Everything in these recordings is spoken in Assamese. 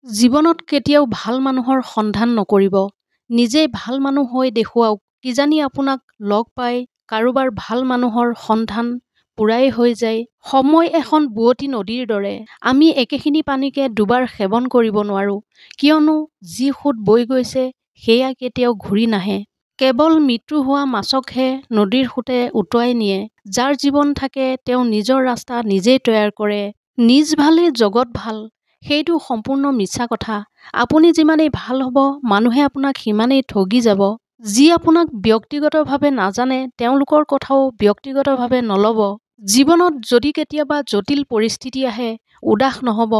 জীৱনত কেতিয়াও ভাল মানুহৰ সন্ধান নকৰিব। নিজেই ভাল মানুহ হৈ দেখুৱাওক। কিজানি আপোনাক লগ পাই কাৰোবাৰ ভাল মানুহৰ সন্ধান পুৰাই হৈ যায়। সময় এখন বুৱতী নদীৰ দৰে। আমি একেখিনি পানীকে দুবাৰ সেৱন কৰিব নোৱাৰোঁ, কিয়নো যি সোঁত বৈ গৈছে সেয়া কেতিয়াও ঘূৰি নাহে। কেৱল মৃত্যু হোৱা মাছকহে নদীৰ সোঁতে উটুৱাই নিয়ে। যাৰ জীৱন থাকে তেওঁ নিজৰ ৰাস্তা নিজেই তৈয়াৰ কৰে। নিজ ভালে জগত ভাল, সেইটো সম্পূৰ্ণ মিছা কথা। আপুনি যিমানেই ভাল হ'ব, মানুহে আপোনাক সিমানেই ঠগি যাব। যি আপোনাক ব্যক্তিগতভাৱে নাজানে তেওঁলোকৰ কথাও ব্যক্তিগতভাৱে নল'ব। জীৱনত যদি কেতিয়াবা জটিল পৰিস্থিতি আহে, উদাস নহ'ব।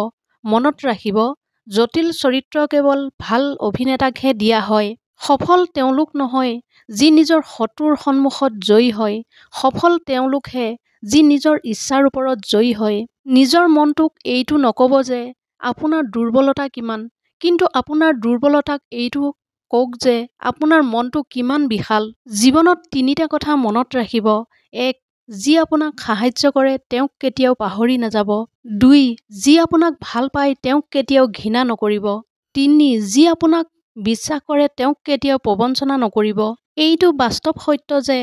মনত ৰাখিব, জটিল চৰিত্ৰ কেৱল ভাল অভিনেতাকহে দিয়া হয়। সফল তেওঁলোক নহয় যি নিজৰ শত্ৰুৰ সন্মুখত জয়ী হয়। সফল তেওঁলোকহে যি নিজৰ ইচ্ছাৰ ওপৰত জয়ী হয়। নিজৰ মনটোক এইটো নক'ব যে আপোনাৰ দুৰ্বলতা কিমান, কিন্তু আপোনাৰ দুৰ্বলতাক এইটো কওক যে আপোনাৰ মনটো কিমান বিশাল। জীৱনত তিনিটা কথা মনত ৰাখিব। ১. যি আপোনাক সাহায্য কৰে তেওঁক কেতিয়াও পাহৰি নাযাব। ২. যি আপোনাক ভাল পায় তেওঁক কেতিয়াও ঘৃণা নকৰিব। ৩. যি আপোনাক বিশ্বাস কৰে তেওঁক কেতিয়াও প্ৰবঞ্চনা নকৰিব। এইটো বাস্তৱ সত্য যে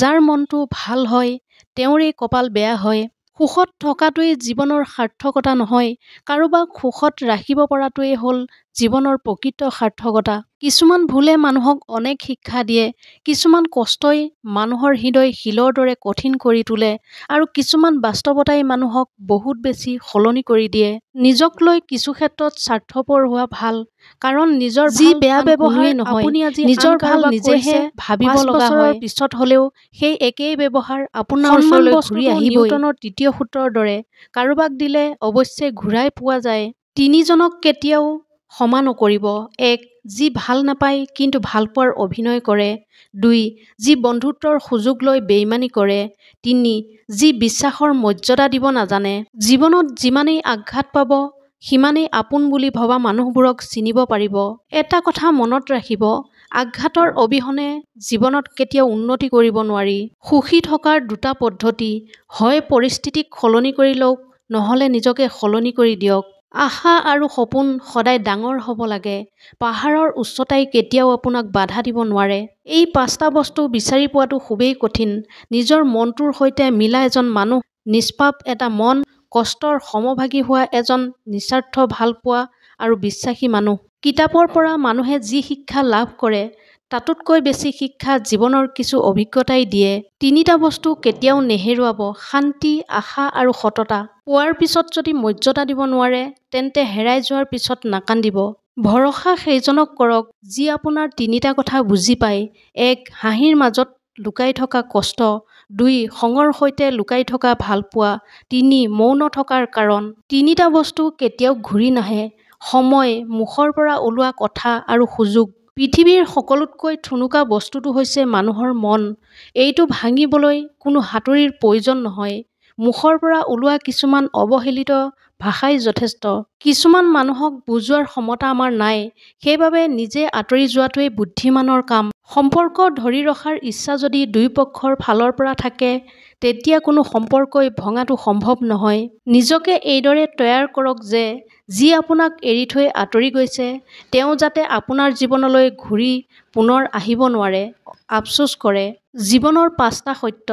যাৰ মনটো ভাল হয় তেওঁৰেই কপাল বেয়া হয়। সুখত থকাটোৱেই জীৱনৰ সাৰ্থকতা নহয়, কাৰোবাক সুখত ৰাখিব পৰাটোৱেই হ'ল জীৱনৰ প্ৰকৃত সাৰ্থকতা। কিছুমান ভুলে মানুহক অনেক শিক্ষা দিয়ে, কিছুমান কষ্টই মানুহৰ হৃদয় শিলৰ দৰে কঠিন কৰি তোলে, আৰু কিছুমান বাস্তৱতাই মানুহক বহুত বেছি সলনি কৰি দিয়ে। নিজক লৈ কিছু ক্ষেত্ৰত স্বাৰ্থপৰ হোৱা ভাল, কাৰণ নিজৰ যি ভাল বেয়া আন ব্যৱহাৰ কোনোৱেই নহয়। আপুনি আজি নিজৰ আন ভাল কাৰোবাক নিজেহে কৰিছে, ভাবিব 5 লগা বছৰৰ হয়। পিছত হ'লেও সেই একেই ব্যৱহাৰ আপোনাৰ ওচৰলৈ ঘূৰি আহিবই। নিউটনৰ তৃতীয় সূত্ৰৰ দৰে কাৰোবাক দিলে অৱশ্যে ঘূৰাই পোৱা যায়। তিনিজনক কেতিয়াও ক্ষমা নকৰিব। ১. যি ভাল নাপায় কিন্তু ভালপোৱাৰ অভিনয় কৰে। ২. যি বন্ধুত্বৰ সুযোগ লৈ বেইমানি কৰে। ৩. যি বিশ্বাসৰ মৰ্যাদা দিব নাজানে। জীৱনত যিমানেই আঘাত পাব সিমানেই আপোন বুলি ভবা মানুহবোৰক চিনিব পাৰিব। এটা কথা মনত ৰাখিব, আঘাতৰ অবিহনে জীৱনত কেতিয়াও উন্নতি কৰিব নোৱাৰি। সুখী থকাৰ দুটা পদ্ধতি, হয় পৰিস্থিতিক সলনি কৰি লওক, নহ'লে নিজকে সলনি কৰি দিয়ক। আশা আৰু সপোন সদায় ডাঙৰ হ'ব লাগে। পাহাৰৰ উচ্চতাই কেতিয়াও আপোনাক বাধা দিব নোৱাৰে। এই 5টা বস্তু বিচাৰি পোৱাটো খুবেই কঠিন। নিজৰ মনটোৰ সৈতে মিলা এজন মানুহ, নিষ্পাপ এটা মন, কষ্টৰ সমভাগী হোৱা এজন নিস্বাৰ্থ ভালপোৱা আৰু বিশ্বাসী মানুহ। কিতাপৰ পৰা মানুহে যি শিক্ষা লাভ কৰে তাতোতকৈ বেছি শিক্ষা জীৱনৰ কিছু অভিজ্ঞতাই দিয়ে। তিনিটা বস্তু কেতিয়াও নেহেৰুৱাব, শান্তি, আশা আৰু সততা। পোৱাৰ পিছত যদি মৰ্যাদা দিব নোৱাৰে তেন্তে হেৰাই যোৱাৰ পিছত নাকান্দিব। ভৰসা সেইজনক কৰক যি আপোনাৰ তিনিটা কথা বুজি পায়। ১. হাঁহিৰ মাজত লুকাই থকা কষ্ট। ২. খঙৰ সৈতে লুকাই থকা ভালপোৱা। ৩. মৌন থকাৰ কাৰণ। তিনিটা বস্তু কেতিয়াও ঘূৰি নাহে, সময়, মুখৰ পৰা ওলোৱা কথা আৰু সুযোগ। পৃথিৱীৰ সকলোতকৈ ঠুনুকা বস্তুটো হৈছে মানুহৰ মন। এইটো ভাঙিবলৈ কোনো হাতুৰিৰ প্ৰয়োজন নহয়। মুখৰ পৰা ওলোৱা কিছুমান অৱহেলিত ভাষাই যথেষ্ট। কিছুমান মানুহক বুজোৱাৰ ক্ষমতা আমাৰ নাই, সেইবাবে নিজে আঁতৰি যোৱাটোৱেই বুদ্ধিমানৰ কাম। সম্পৰ্ক ধৰি ৰখাৰ ইচ্ছা যদি দুয়োপক্ষৰ ফালৰ পৰা থাকে তেতিয়া কোনো সম্পৰ্কই ভঙাটো সম্ভৱ নহয়। নিজকে এইদৰে তৈয়াৰ কৰক যে যি আপোনাক এৰি থৈ আঁতৰি গৈছে তেওঁ যাতে আপোনাৰ জীৱনলৈ ঘূৰি পুনৰ আহিব নোৱাৰে, আফচোচ কৰে। জীৱনৰ 5টা সত্য।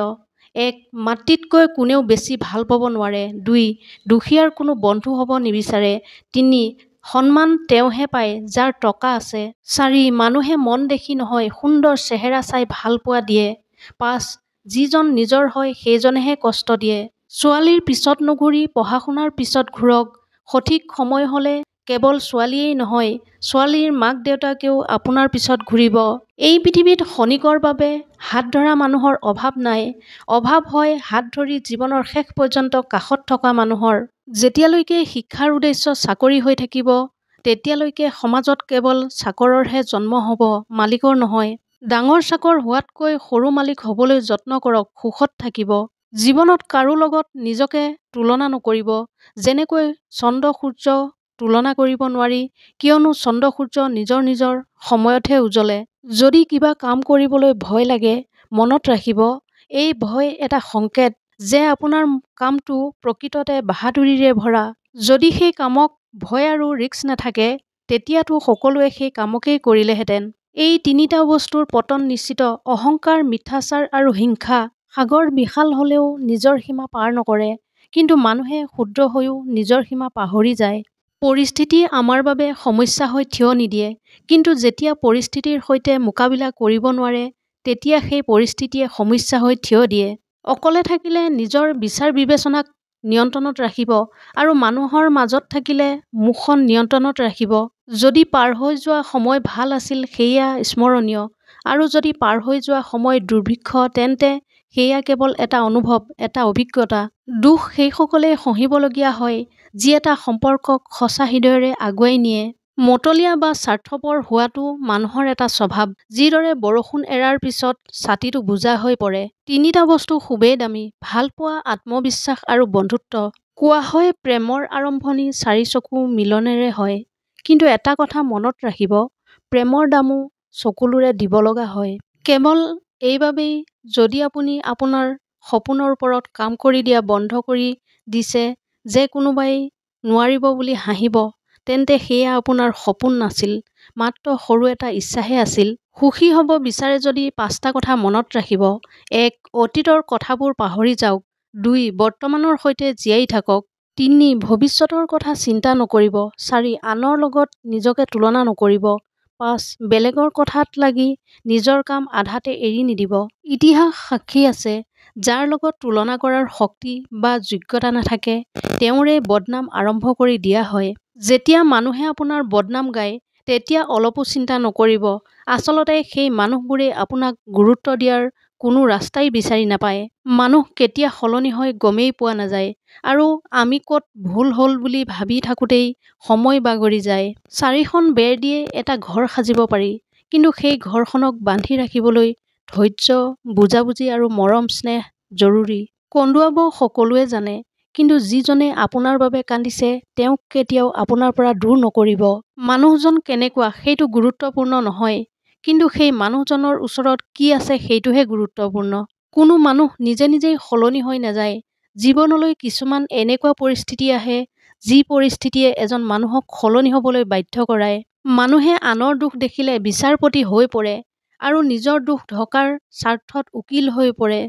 ১. মাতৃতকৈ কোনেও বেছি ভাল পাব নোৱাৰে। ২. দুখীয়াৰ কোনো বন্ধু হ'ব নিবিচাৰে। ৩. সন্মান তেওঁহে পায় যাৰ টকা আছে। ৪. মানুহে মন দেখি নহয়, সুন্দৰ চেহেৰা চাই ভালপোৱা দিয়ে। ৫. যিজন নিজৰ হয় সেইজনেহে কষ্ট দিয়ে। ছোৱালীৰ পিছত নুঘূৰি পঢ়া-শুনাৰ পিছত ঘূৰক। সঠিক সময় হ'লে কেৱল ছোৱালীয়েই নহয়, ছোৱালীৰ মাক-দেউতাকেও আপোনাৰ পিছত ঘূৰিব। এই পৃথিৱীত ক্ষণিকৰ বাবে হাত ধৰা মানুহৰ অভাৱ নাই, অভাৱ হয় হাত ধৰি জীৱনৰ শেষ পৰ্যন্ত কাষত থকা মানুহৰ। যেতিয়ালৈকে শিক্ষাৰ উদ্দেশ্য চাকৰি হৈ থাকিব তেতিয়ালৈকে সমাজত কেৱল চাকৰৰহে জন্ম হ'ব, মালিকৰ নহয়। ডাঙৰ চাকৰ হোৱাতকৈ সৰু মালিক হ'বলৈ যত্ন কৰক, সুখত থাকিব। জীৱনত কাৰো লগত নিজকে তুলনা নকৰিব। যেনেকৈ চন্দ্ৰ-সূৰ্য তুলনা কৰিব নোৱাৰি, কিয়নো চন্দ্ৰ-সূৰ্য নিজৰ নিজৰ সময়তহে উজ্বলে। যদি কিবা কাম কৰিবলৈ ভয় লাগে মনত ৰাখিব, এই ভয় এটা সংকেত যে আপোনাৰ কামটো প্ৰকৃততে বাহাদুৰিৰে ভৰা। যদি সেই কামক ভয় আৰু ৰিস্ক নাথাকে, তেতিয়াতো সকলোৱে সেই কামকেই কৰিলেহেঁতেন। এই তিনিটা বস্তুৰ পতন নিশ্চিত। অহংকাৰ, মিথ্যাচাৰ আৰু হিংসা। সাগৰ বিশাল হ'লেও নিজৰ সীমা পাৰ নকৰে, কিন্তু মানুহে ক্ষুদ্ৰ হৈও নিজৰ সীমা পাহৰি যায়। পৰিস্থিতি আমাৰ বাবে সমস্যা হৈ থিয় নিদিয়ে, কিন্তু যেতিয়া পৰিস্থিতিৰ সৈতে মোকাবিলা কৰিব নোৱাৰে, তেতিয়া সেই পৰিস্থিতিয়ে সমস্যা হৈ থিয় দিয়ে। অকলে থাকিলে নিজৰ বিচাৰ বিবেচনাক নিয়ন্ত্ৰণত ৰাখিব আৰু মানুহৰ মাজত থাকিলে মুখখন নিয়ন্ত্ৰণত ৰাখিব। যদি পাৰ হৈ যোৱা সময় ভাল আছিল সেয়া স্মৰণীয়, আৰু যদি পাৰ হৈ যোৱা সময় দুৰ্ভিক্ষ, তেন্তে সেয়া কেৱল এটা অনুভৱ, এটা অভিজ্ঞতা। দুখ সেইসকলেই সহিবলগীয়া হয় যি এটা সম্পৰ্কক সঁচা হৃদয়েৰে আগুৱাই নিয়ে। মতলীয়া বা স্বাৰ্থপৰ হোৱাটো মানুহৰ এটা স্বভাৱ। যিদৰে বৰষুণ এৰাৰ পিছত ছাতিটো বোজা হৈ পৰে। তিনিটা বস্তু খুবেই দামী: ভালপোৱা, আত্মবিশ্বাস আৰু বন্ধুত্ব। কোৱা হয় প্ৰেমৰ আৰম্ভণি চাৰি চকু মিলনেৰে হয়, কিন্তু এটা কথা মনত ৰাখিব, প্ৰেমৰ দামো চকুলোৰে দিব লগা হয়। কেৱল এইবাবেই, যদি আপুনি আপোনাৰ সপোনৰ ওপৰত কাম কৰি দিয়া বন্ধ কৰি দিছে যে কোনোবাই নোৱাৰিব বুলি হাঁহিব, তেন্তে সেয়া আপোনাৰ সপোন নাছিল, মাত্ৰ সৰু এটা ইচ্ছাহে আছিল। সুখী হ'ব বিচাৰে যদি পাঁচটা কথা মনত ৰাখিব: ১. অতীতৰ কথাবোৰ পাহৰি যাওক। ২. বৰ্তমানৰ সৈতে জীয়াই থাকক। ৩. ভৱিষ্যতৰ কথা চিন্তা নকৰিব। ৪. আনৰ লগত নিজকে তুলনা নকৰিব। ৫. বেলেগৰ কথাত লাগি নিজৰ কাম আধাতে এৰি নিদিব। ইতিহাস সাক্ষী আছে, যাৰ লগত তুলনা কৰাৰ শক্তি বা যোগ্যতা নাথাকে, তেওঁৰেই বদনাম আৰম্ভ কৰি দিয়া হয়। যেতিয়া মানুহে আপোনাৰ বদনাম গায়, তেতিয়া অলপো চিন্তা নকৰিব। আচলতে সেই মানুহবোৰে আপোনাক গুৰুত্ব দিয়াৰ কোনো ৰাস্তাই বিচাৰি নাপায়। মানুহ কেতিয়া সলনি হয় গমেই পোৱা নাযায়, আৰু আমি ক'ত ভুল হ'ল বুলি ভাবি থাকোঁতেই সময় বাগৰি যায়। ৪খন বেৰ দিয়ে এটা ঘৰ সাজিব পাৰি, কিন্তু সেই ঘৰখনক বান্ধি ৰাখিবলৈ ধৈৰ্য, বুজাবুজি আৰু মৰম স্নেহ জৰুৰী। কন্দুৱাব সকলোৱে জানে, কিন্তু যিজনে আপোনাৰ বাবে কান্দিছে তেওঁক কেতিয়াও আপোনাৰ পৰা দূৰ নকৰিব। মানুহজন কেনেকুৱা সেইটো গুৰুত্বপূৰ্ণ নহয়, কিন্তু সেই মানুহজনৰ ওচৰত কি আছে সেইটোহে গুৰুত্বপূৰ্ণ। কোনো মানুহ নিজে নিজেই সলনি হৈ নাযায়। জীৱনলৈ কিছুমান এনেকুৱা পৰিস্থিতি আহে, যি পৰিস্থিতিয়ে এজন মানুহক সলনি হ'বলৈ বাধ্য কৰায়। মানুহে আনৰ দুখ দেখিলে বিচাৰপতি হৈ পৰে আৰু নিজৰ দুখ ঢকাৰ স্বাৰ্থত উকিল হৈ পৰে।